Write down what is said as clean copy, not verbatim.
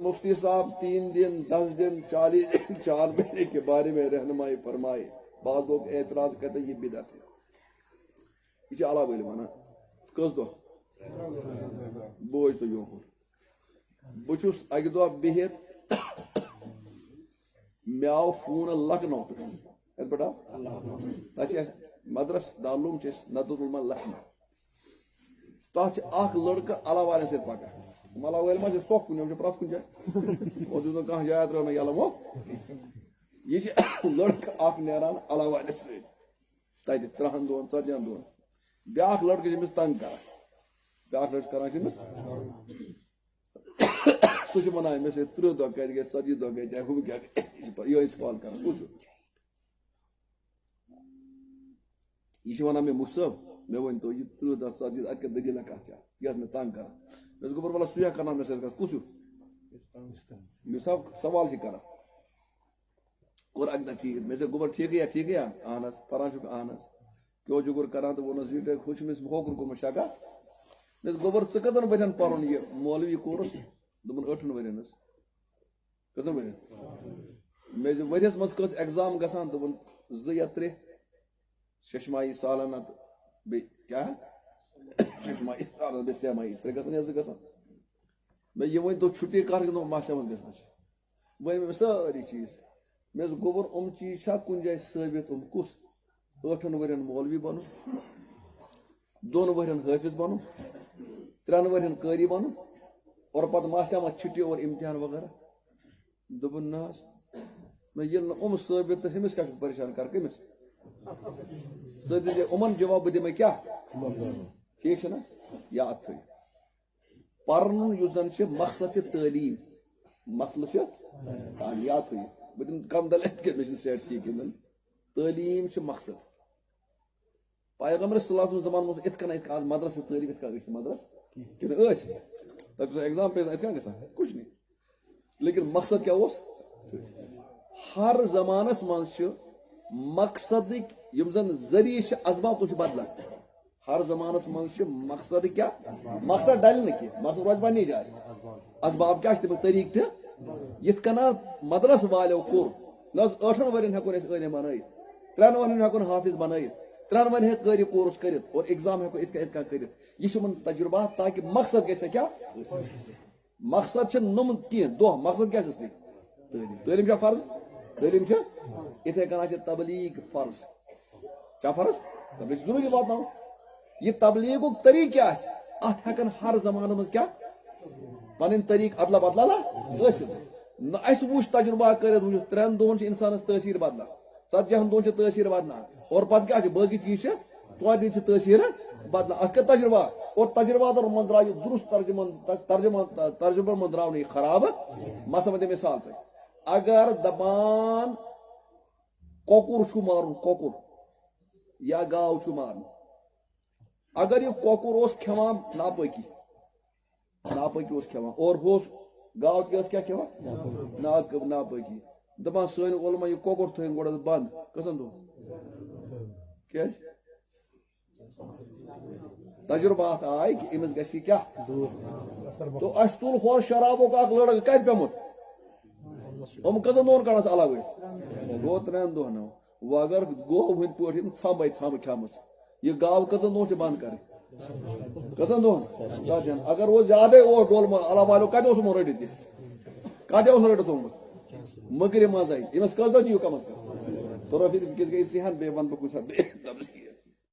مفتی صاحب 3 دن 10 دن 40 دن 4 مہینے کے بارے میں رہنمائی فرمائے. بعض لوگ اعتراض کرتے ہیں یہ بدعت ہے. یہ علا ول ونان کس دہ بوجھ تو یوکر بہس اکہ دہ بہت مے آو فون لکھنؤ پہ پہ تک مدرس دارالعلوم ندوۃ العلما لکھنؤ تک لڑکہ علا والن ست پکان علا ول ما سوکھ کن پرت کن جائے اور دن کھانا جائے ترو یلم وہ یہ لڑکہ نیران علا والس ست 3 دۄہن 4 دۄہن بیاکھ لڑکہ امس تنگ کران بیاکھ لڑکہ کران امس سہ ونان مے 30 دۄہ کت گئے 40 دۄہ گئے ہم کیا یہ سوال کران یہ ونان مے مصعب مے ون تو یہ 30 دۄہ 40 دۄہ ادھر دلیل کت یہ مے تنگ کران مے گوبر والا سہ کران مے سب کس مے سب سوال کران اور اک دہ ٹھیک مے گوبر ٹھیک اہن پران اہن کیوں جگر کران تو ونس یہ خوش مس ہوکر گوم شکا مے گوبر ثہ کتن ورین پرن یہ مولوی کورس دپن 8 ورین کتن ورین مے ورس مز کس ایگزام گسان دپن 2 یا 3 ششمائی سالانہ بی کیا ششمائی سالانہ بی سیمائی 3 گسان یا 2 گسان میں یہ ون دو چھٹی کر دو ماسیمن گسان ون ساری چیز مے گوبر چیز کن جائے ثابت کس 8 ورین مولوی بن 2 ورین حافظ بن 3 ورین قاری بن اور پتہ ماسیامہ چھٹی اور امتحان وغیرہ دپن نا میں یہ ثابت تو ہمس کیا پریشان کر کمس امن جواب بہ دمے کیا ٹھیک نا یاد تھو پرن اس زن مقصد تعلیم مسئلہ یاد تھو بہ دم کم دل مجھے سیٹ ٹھیک تعلیم مقصد پیغمبر صلی اللہ علیہ وسلم زمان ات کن مدرسہ تعلیم ات کن مدرسہ کن ایگزام پہ ات کن گا کچھ نہیں لیکن مقصد کیا اس ہر زمانس من مقصدک یم زن ذریعہ اسباب تو بدلان ہر زمانس من مقصد کیا مقصد ڈل نا کی مقصد روز پنی جائے اسباب کیا تم طریق تہ یت کن مدرسہ والو کور نا 8 ورین ہیکون عالم بنائت 3 ورین ہیکون حافظ بنائت 3 ورین ہیک قاری کورس کرت اور ایگزام ہیکو ات کرت یہ من تجربات تاکہ مقصد گژھِ کیا مقصد نم کی دہ مقصد کیا تعلیم تعلیم کیا فرض تعلیم اتھے کن تبلیغ فرض کیا فرض تبلیغ ضروری واتن یہ تبلیغ طریق کیا ات ہیکن ہر زمانہ مز کیا پن طریق ادلا بدلا نا اس وچ تجربہ کرت 3 دہن انسانس تاثیر بدلان 40 دہن تاثیر بدلان اور پتہ کیا باقی چیز 4 دن تاثیر بدلان ات کا تجربہ اور تجربات من درا درست ترجمہ من درا خراب مثلا دے مثال تھی اگر دپان کۄکُر چھُ مارن کۄکُر یا گاو چھُ مارن اگر یہ کۄکُر اوس کھیوان ناپٲکی اوس کھیوان اور ہوس گاو تہِ ٲس کیٛاہ کھیوان ناپٲکی دپان سٲنۍ علما یہ کۄکُر تھٲیِن گۄڈٕ بنٛد کٔژن دۄہن کیٛازِ تجربات آئی کہ امس گژھِ کیا تو اس تل ہو شرابک اخ لڑکہ کت پیومت کتن دہن کڑس الگ گو 3 دہن وہ اگر گو ہند پہ ژھمبے ژھمب کھمس یہ گاو کتن دہن بند کر کتن دہن اگر وہ زیادہ اور ڈول اللہ والو کت رٹت کت رٹت اومت مکر مز امس کس دہ دیو کم از کم تو پھر گئی ذہن بے ون بہ کچھ